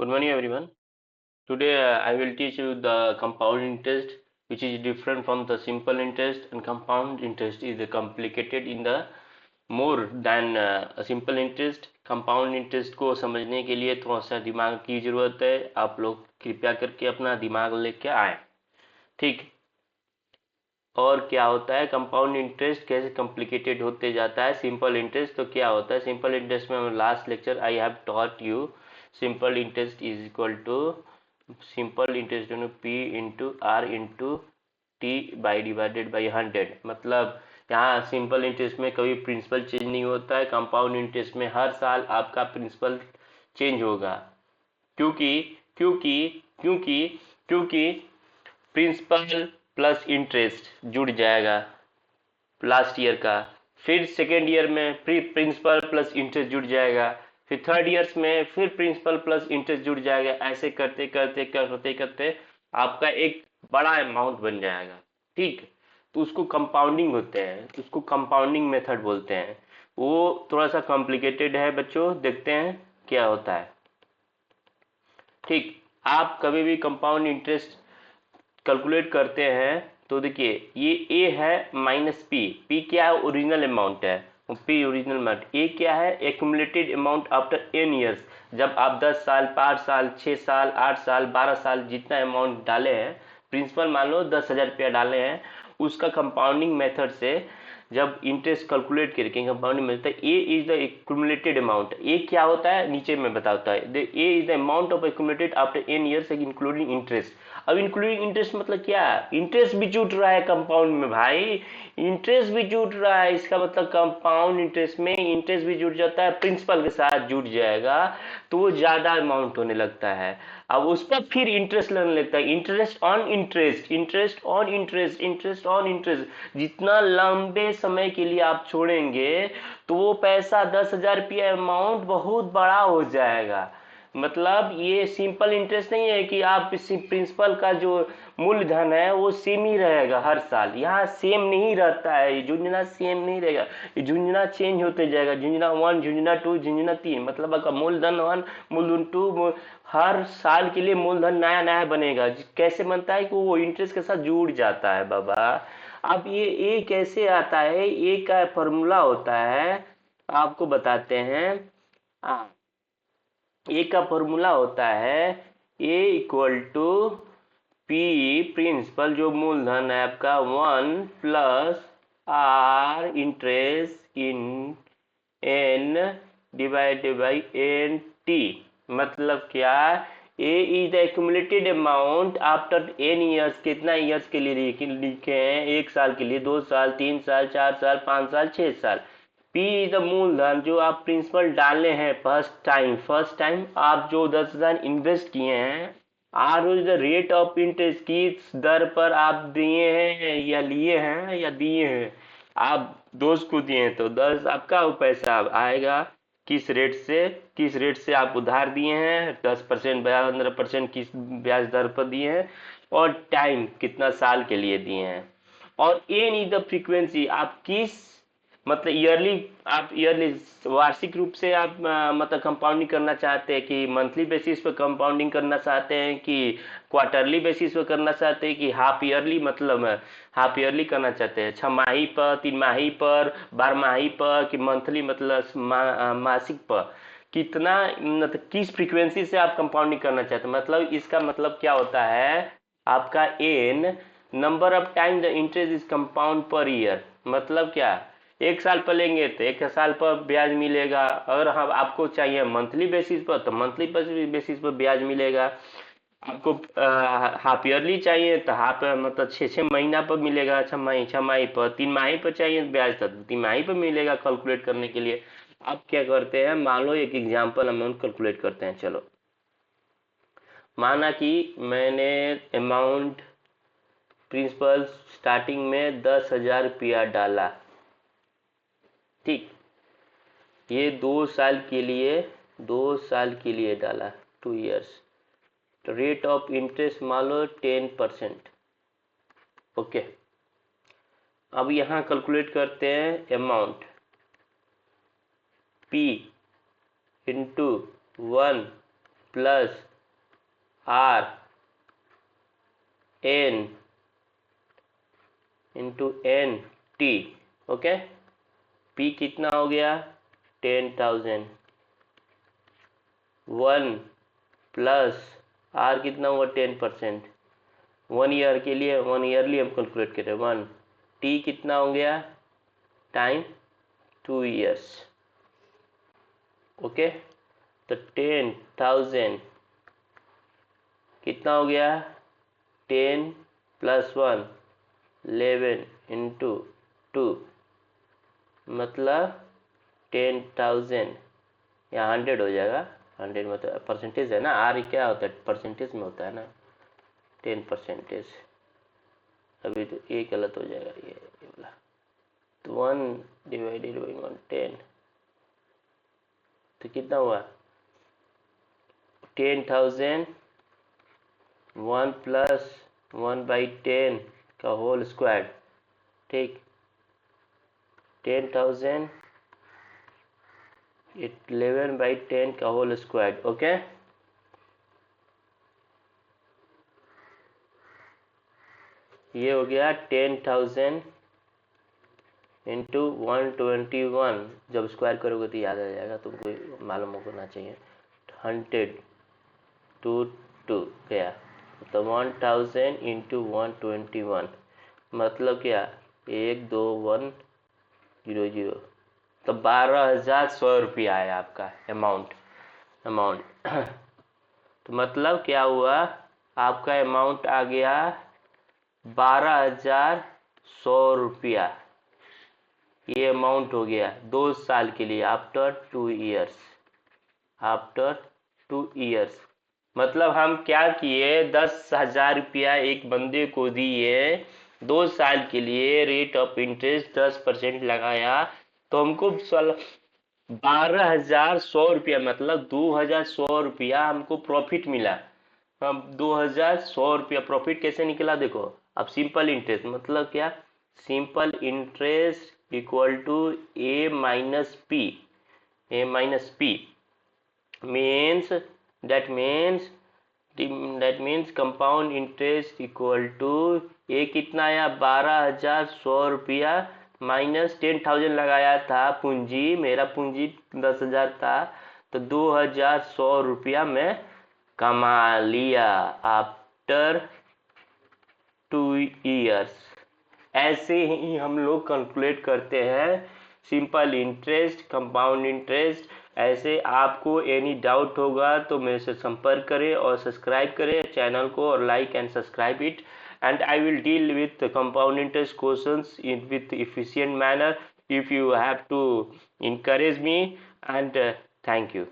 Good morning, everyone. Today, I will teach you the compound interest, which is different from the simple interest. And compound interest is complicated in the more than a simple interest. Compound interest को समझने के लिए थोड़ा सा दिमाग की जरूरत है. आप लोग कृपया करके अपना दिमाग लेके आए. ठीक. और क्या होता है कंपाउंड इंटरेस्ट, कैसे कॉम्प्लिकेटेड होते जाता है सिंपल इंटरेस्ट. तो क्या होता है सिंपल इंटरेस्ट में, last lecture I have taught you simple interest is equal to simple interest P into R into T by divided by 100. मतलब यहाँ सिंपल इंटरेस्ट में कभी प्रिंसिपल चेंज नहीं होता है. कंपाउंड इंटरेस्ट में हर साल आपका प्रिंसिपल चेंज होगा. क्योंकि क्योंकि क्योंकि क्योंकि प्रिंसिपल प्लस इंटरेस्ट जुड़ जाएगा लास्ट ईयर का. फिर सेकेंड ईयर में फिर प्रिंसिपल प्लस इंटरेस्ट जुड़ जाएगा. फिर थर्ड ईयर्स में फिर प्रिंसिपल प्लस इंटरेस्ट जुड़ जाएगा. ऐसे करते करते करते करते आपका एक बड़ा अमाउंट बन जाएगा. ठीक. तो उसको कंपाउंडिंग होते हैं, उसको कंपाउंडिंग मेथड बोलते हैं. वो थोड़ा सा कॉम्प्लिकेटेड है बच्चों, देखते हैं क्या होता है. ठीक. आप कभी भी कंपाउंड इंटरेस्ट कैलकुलेट करते हैं तो देखिए ये ए है माइनस पी. पी क्या है? ओरिजिनल अमाउंट है. P original amount. ए क्या है? Accumulated amount after n years. जब आप 10 साल 5 साल 6 साल 8 साल 12 साल जितना अमाउंट डाले हैं, प्रिंसिपल मान लो 10,000 रुपया डाले हैं, उसका कंपाउंडिंग मेथड से जब इंटरेस्ट कैलकुलेट करके कंपाउंडिंग मिलता है. A is the accumulated amount. A क्या होता है नीचे में बताता है. A is the amount of accumulated after n years including interest. अब इंक्लूडिंग इंटरेस्ट मतलब क्या? इंटरेस्ट भी जुट रहा है कंपाउंड में भाई. इंटरेस्ट भी जुट रहा है. इसका मतलब कंपाउंड इंटरेस्ट में इंटरेस्ट भी जुट जाता है, प्रिंसिपल के साथ जुट जाएगा तो वो ज्यादा अमाउंट होने लगता है. अब उस पर फिर इंटरेस्ट लगने लगता है. Interest on interest, interest on interest, interest on interest. जितना लंबे समय के लिए आप छोड़ेंगे तो वो पैसा 10,000 रुपया अमाउंट बहुत बड़ा हो जाएगा. मतलब ये सिंपल इंटरेस्ट नहीं है कि आप इसी प्रिंसिपल का जो मूलधन है वो सेम ही रहेगा हर साल. यहाँ सेम नहीं रहता है. ये झुंझुना सेम नहीं रहेगा. ये झुंझुना चेंज होते जाएगा. झुंझुना 1, झुंझुना 2, झुंझुना 3. मतलब आपका मूलधन 1, मूलधन 2 हर साल के लिए मूलधन नया नया बनेगा. कैसे बनता है कि वो इंटरेस्ट के साथ जुड़ जाता है बाबा. अब ये ए कैसे आता है? ए का फॉर्मूला होता है, आपको बताते हैं. ए का फॉर्मूला होता है A equal to P principal जो मूलधन है आपका 1 plus r interest in n divided by n t. मतलब क्या? A is the accumulated amount after n years. कितना ईयर्स के लिए लिखे हैं? 1 साल के लिए, 2 साल, 3 साल, 4 साल, 5 साल, 6 साल. पी इज द मूलधन जो आप प्रिंसिपल डाले हैं फर्स्ट टाइम आप जो 10,000 इन्वेस्ट किए हैं. R is the rate of interest, किस दर पर आप दिए हैं या लिए हैं या दिए हैं. आप दोस्त को दिए हैं तो 10 आपका वो पैसा आएगा. किस रेट से आप उधार दिए हैं, 10% 15% किस ब्याज दर पर दिए हैं, और टाइम कितना साल के लिए दिए हैं. और एन इज द फ्रीक्वेंसी. आप किस मतलब ईयरली, आप ईयरली वार्षिक रूप से आप मतलब कंपाउंडिंग करना चाहते हैं कि मंथली बेसिस पर कंपाउंडिंग करना चाहते हैं कि क्वार्टरली बेसिस पर करना चाहते हैं कि हाफ ईयरली, मतलब हाफ ईयरली करना चाहते हैं, 6 माही पर, 3 माही पर, 12 माही पर, कि मंथली मतलब मासिक पर. कितना मतलब किस फ्रीक्वेंसी से आप कंपाउंडिंग करना चाहते हैं. मतलब इसका मतलब क्या होता है आपका N number of time the interest is compound per year. मतलब क्या? 1 साल पर लेंगे तो 1 साल पर ब्याज मिलेगा. अगर हम आपको चाहिए मंथली बेसिस पर तो मंथली बेसिस पर ब्याज मिलेगा. आपको हाफ ईयरली चाहिए तो हाफ मतलब 6 महीना पर मिलेगा. 6 माही पर. 3 माही पर चाहिए ब्याज तो 3 माही पर मिलेगा. कैलकुलेट करने के लिए आप क्या करते हैं, मान लो एक एग्जाम्पल अमाउंट कैलकुलेट करते हैं. चलो माना कि मैंने अमाउंट प्रिंसिपल स्टार्टिंग में 10,000 रुपया डाला. ठीक. ये 2 साल के लिए डाला, 2 ईयर्स. तो रेट ऑफ इंटरेस्ट मान लो 10%. ओके. अब यहाँ कैलकुलेट करते हैं amount P into 1 plus R N into N T. Okay, P कितना हो गया 10,000, 1 प्लस आर कितना हुआ 10%, 1 ईयर के लिए 1 ईयरली हम कैलकुलेट करें 1, टी कितना हो गया टाइम 2 ईयर्स। ओके, तो 10,000 कितना हो गया 10 प्लस 1 11 इंटू 2, मतलब 10,000, यहाँ 100 हो जाएगा। 100 मतलब परसेंटेज है ना, आर क्या होता है परसेंटेज में होता है ना, 10%। अभी तो ये गलत हो जाएगा ये वाला, तो 1 डिवाइडेड बाई 10, तो कितना हुआ 10,000 1 प्लस 1/10 का होल स्क्वायर, ठीक 10,000 11/10 का होल स्क्वायर। ओके, ये हो गया 10,000 इंटू 121, जब स्क्वायर करोगे तो याद आ जाएगा, तुमको मालूम होना चाहिए। 100 टू 2 गया, तो 1000 इंटू 121 मतलब क्या 12100, तो 12,100 रुपया है आपका अमाउंट। तो मतलब क्या हुआ, आपका अमाउंट आ गया 12,100 रुपया। ये अमाउंट हो गया 2 साल के लिए, आफ्टर 2 ईयर्स, आफ्टर 2 ईयर्स। मतलब हम क्या किए 10,000 रुपया एक बंदे को दिए 2 साल के लिए, रेट ऑफ इंटरेस्ट 10% लगाया, तो हमको 12,100 रुपया मतलब 2,100 रुपया हमको प्रॉफिट मिला। हम 2,100 रुपया प्रॉफिट कैसे निकला देखो। अब सिंपल इंटरेस्ट मतलब क्या, simple interest equal to A minus P, A minus P means that means compound interest equal to ये कितना आया 12,100 रुपया माइनस 10,000 लगाया था पूंजी, मेरा पूंजी 10,000 था, तो 2,100 रुपया मैं कमा लिया आफ्टर 2 ईयर्स। ऐसे ही हम लोग कैलकुलेट करते हैं सिंपल इंटरेस्ट, कंपाउंड इंटरेस्ट। ऐसे आपको एनी डाउट होगा तो मेरे से संपर्क करें और सब्सक्राइब करें चैनल को, और like and subscribe it, and I will deal with the compound interest questions with efficient manner if you have to encourage me, and thank you.